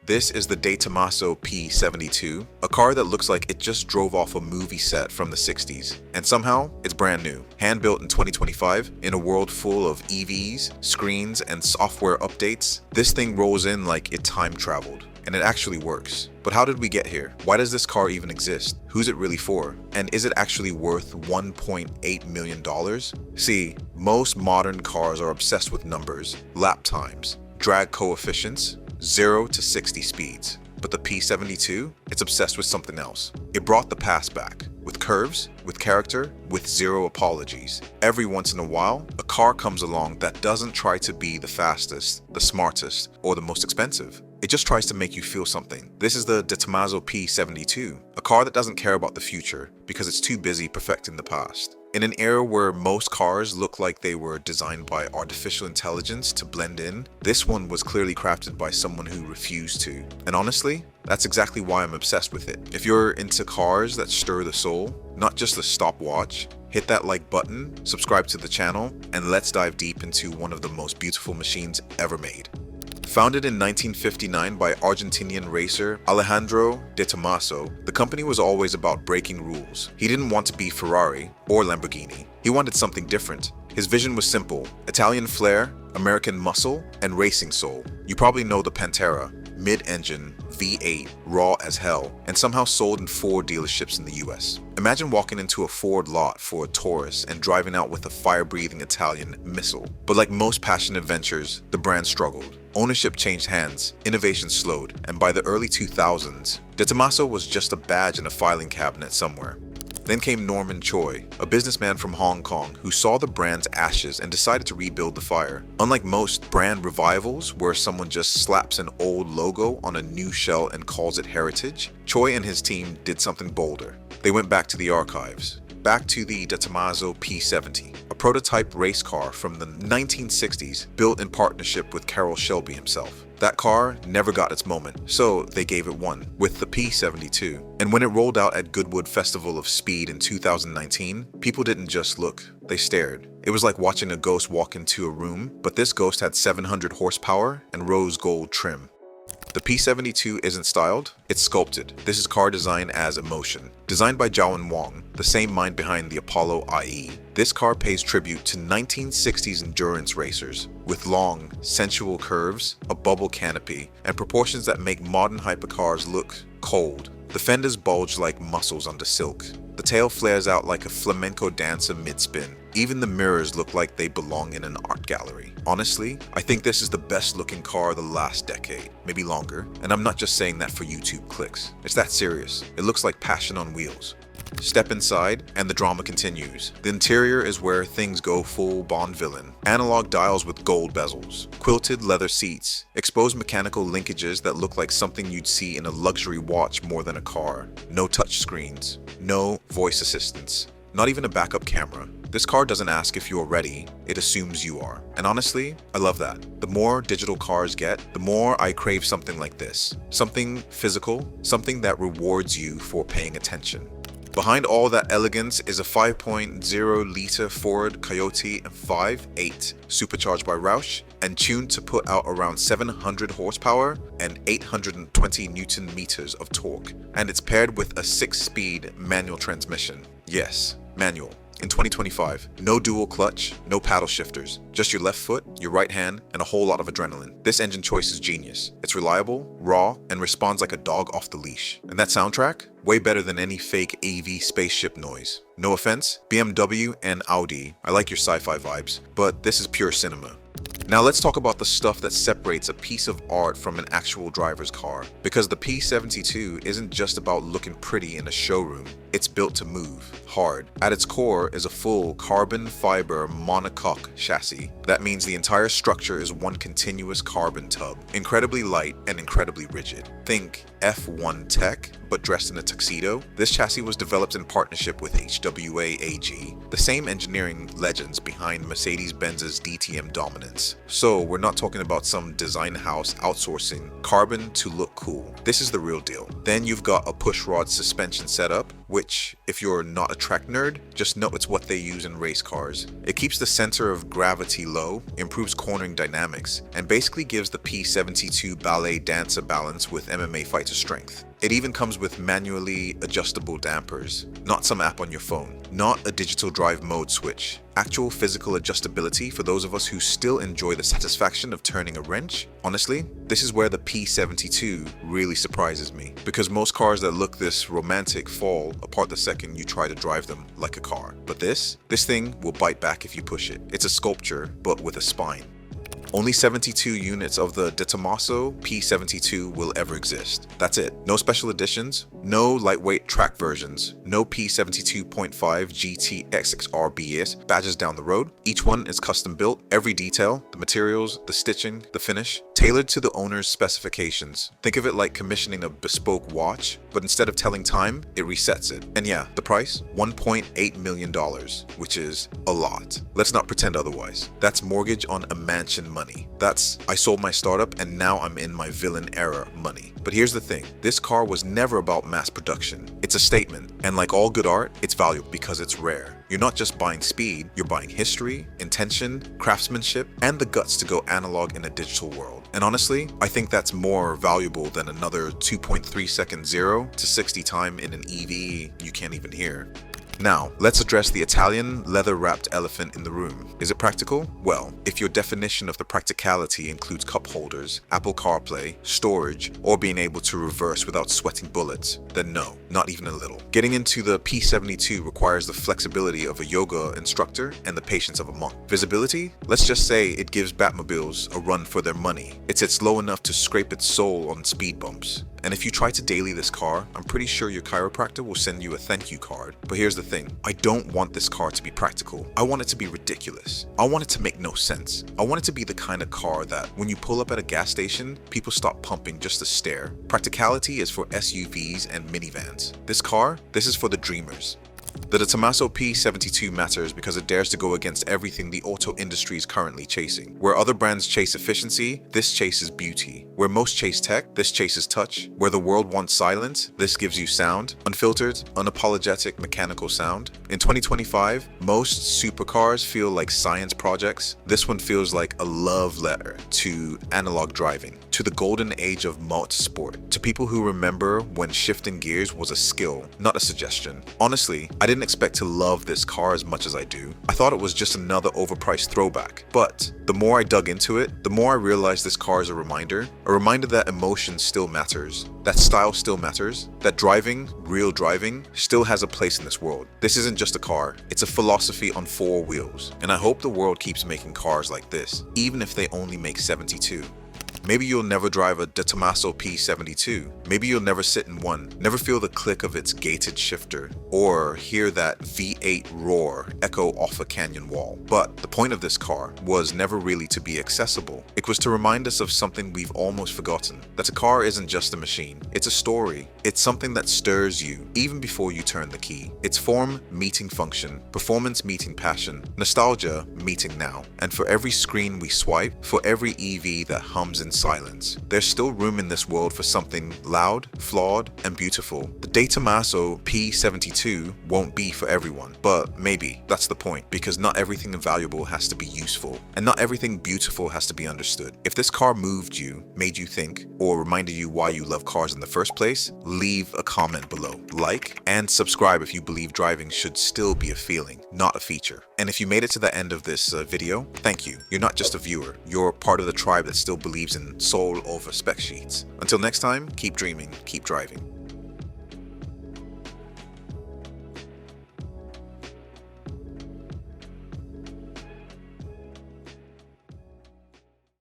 This is the Tomaso P72, a car that looks like it just drove off a movie set from the 60s. And somehow, it's brand new. Hand-built in 2025, in a world full of EVs, screens, and software updates, this thing rolls in like it time traveled. And it actually works. But how did we get here? Why does this car even exist? Who's it really for? And is it actually worth $1.8 million? See, most modern cars are obsessed with numbers, lap times, drag coefficients, 0 to 60 speeds. But the P72, it's obsessed with something else. It brought the past back, with curves, with character, with zero apologies. Every once in a while, a car comes along that doesn't try to be the fastest, the smartest, or the most expensive. It just tries to make you feel something. This is the Tomaso P72, a car that doesn't care about the future because it's too busy perfecting the past. In an era where most cars look like they were designed by artificial intelligence to blend in, this one was clearly crafted by someone who refused to. And honestly, that's exactly why I'm obsessed with it. If you're into cars that stir the soul, not just a stopwatch, hit that like button, subscribe to the channel, and let's dive deep into one of the most beautiful machines ever made. Founded in 1959 by Argentinian racer Alejandro de Tomaso, the company was always about breaking rules. He didn't want to be Ferrari or Lamborghini. He wanted something different. His vision was simple: Italian flair, American muscle, and racing soul. You probably know the Pantera, mid-engine, V8, raw as hell, and somehow sold in 4 dealerships in the US. Imagine walking into a Ford lot for a Taurus and driving out with a fire-breathing Italian missile. But like most passionate ventures, the brand struggled. Ownership changed hands, innovation slowed, and by the early 2000s, De Tomaso was just a badge in a filing cabinet somewhere. Then came Norman Choi, a businessman from Hong Kong who saw the brand's ashes and decided to rebuild the fire. Unlike most brand revivals where someone just slaps an old logo on a new shell and calls it heritage, Choi and his team did something bolder. They went back to the archives, back to the Tomaso P70, a prototype race car from the 1960s built in partnership with Carroll Shelby himself. That car never got its moment, so they gave it one, with the P72. And when it rolled out at Goodwood Festival of Speed in 2019, people didn't just look, they stared. It was like watching a ghost walk into a room, but this ghost had 700 horsepower and rose gold trim. The P72 isn't styled, it's sculpted. This is car design as emotion. Designed by Zhao Wang, the same mind behind the Apollo IE, this car pays tribute to 1960s endurance racers, with long, sensual curves, a bubble canopy, and proportions that make modern hypercars look cold. The fenders bulge like muscles under silk. The tail flares out like a flamenco dancer mid-spin. Even the mirrors look like they belong in an art gallery. Honestly, I think this is the best looking car of the last decade, maybe longer, and I'm not just saying that for YouTube clicks. It's that serious. It looks like passion on wheels. Step inside, and the drama continues. The interior is where things go full Bond villain. Analog dials with gold bezels, quilted leather seats, exposed mechanical linkages that look like something you'd see in a luxury watch more than a car. No touch screens, no voice assistants, not even a backup camera. This car doesn't ask if you're ready, it assumes you are. And honestly, I love that. The more digital cars get, the more I crave something like this. Something physical, something that rewards you for paying attention. Behind all that elegance is a 5.0-liter Ford Coyote 5.8 supercharged by Roush and tuned to put out around 700 horsepower and 820 Newton meters of torque. And it's paired with a 6-speed manual transmission. Yes, manual. In 2025, no dual clutch, no paddle shifters, just your left foot, your right hand, and a whole lot of adrenaline. This engine choice is genius. It's reliable, raw, and responds like a dog off the leash. And that soundtrack? Way better than any fake AV spaceship noise. No offense, BMW and Audi, I like your sci-fi vibes, but this is pure cinema. Now let's talk about the stuff that separates a piece of art from an actual driver's car. Because the P72 isn't just about looking pretty in a showroom, it's built to move, hard. At its core is a full carbon fiber monocoque chassis. That means the entire structure is one continuous carbon tub, incredibly light and incredibly rigid. Think F1 tech, but dressed in a tuxedo. This chassis was developed in partnership with HWA AG, the same engineering legends behind Mercedes-Benz's DTM dominance. dominance. So we're not talking about some design house outsourcing carbon to look cool. This is the real deal. Then you've got a pushrod suspension setup, which, if you're not a track nerd, just know it's what they use in race cars. It keeps the center of gravity low, improves cornering dynamics, and basically gives the P72 ballet dancer balance with MMA fighter strength. It even comes with manually adjustable dampers, not some app on your phone, not a digital drive mode switch. Actual physical adjustability for those of us who still enjoy the satisfaction of turning a wrench. Honestly, this is where the P72 really surprises me, because most cars that look this romantic fall apart the second you try to drive them like a car. But this thing will bite back if you push it. It's a sculpture, but with a spine. Only 72 units of the Tomaso P72 will ever exist. That's it. No special editions, no lightweight track versions, no P72.5 GT-XXR badges down the road. Each one is custom built, every detail, the materials, the stitching, the finish, tailored to the owner's specifications. Think of it like commissioning a bespoke watch, but instead of telling time, it resets it. And yeah, the price? $1.8 million, which is a lot. Let's not pretend otherwise. That's mortgage on a mansion money. That's I sold my startup and now I'm in my villain era money. But here's the thing, this car was never about mass production. It's a statement, and like all good art, it's valuable because it's rare. You're not just buying speed, you're buying history, intention, craftsmanship, and the guts to go analog in a digital world. And honestly, I think that's more valuable than another 2.3 second 0 to 60 time in an EV you can't even hear. Now, let's address the Italian leather-wrapped elephant in the room. Is it practical? Well, if your definition of the practicality includes cup holders, Apple CarPlay, storage, or being able to reverse without sweating bullets, then no, not even a little. Getting into the P72 requires the flexibility of a yoga instructor and the patience of a monk. Visibility? Let's just say it gives Batmobiles a run for their money. It sits low enough to scrape its soul on speed bumps. And if you try to daily this car, I'm pretty sure your chiropractor will send you a thank you card. But here's the thing, I don't want this car to be practical. I want it to be ridiculous. I want it to make no sense. I want it to be the kind of car that when you pull up at a gas station, people stop pumping just to stare. Practicality is for SUVs and minivans. This car, this is for the dreamers. The Tomaso P72 matters because it dares to go against everything the auto industry is currently chasing. Where other brands chase efficiency, this chases beauty. Where most chase tech, this chases touch. Where the world wants silence, this gives you sound. Unfiltered, unapologetic mechanical sound. In 2025, most supercars feel like science projects. This one feels like a love letter to analog driving, to the golden age of motorsport, to people who remember when shifting gears was a skill, not a suggestion. Honestly, I didn't expect to love this car as much as I do. I thought it was just another overpriced throwback. But the more I dug into it, the more I realized this car is a reminder that emotion still matters, that style still matters, that driving, real driving, still has a place in this world. This isn't just a car, it's a philosophy on 4 wheels. And I hope the world keeps making cars like this, even if they only make 72. Maybe you'll never drive a Tomaso P72. Maybe you'll never sit in one, never feel the click of its gated shifter, or hear that V8 roar echo off a canyon wall. But the point of this car was never really to be accessible. It was to remind us of something we've almost forgotten, that a car isn't just a machine, it's a story. It's something that stirs you, even before you turn the key. It's form meeting function, performance meeting passion, nostalgia meeting now. And for every screen we swipe, for every EV that hums in silence, there's still room in this world for something loud, flawed, and beautiful. The Tomaso P72 won't be for everyone, but maybe that's the point, because not everything valuable has to be useful, and not everything beautiful has to be understood. If this car moved you, made you think, or reminded you why you love cars in the first place, leave a comment below. Like and subscribe if you believe driving should still be a feeling, not a feature. And if you made it to the end of this video, thank you. You're not just a viewer, you're part of the tribe that still believes in soul over spec sheets. Until next time, keep dreaming, keep driving.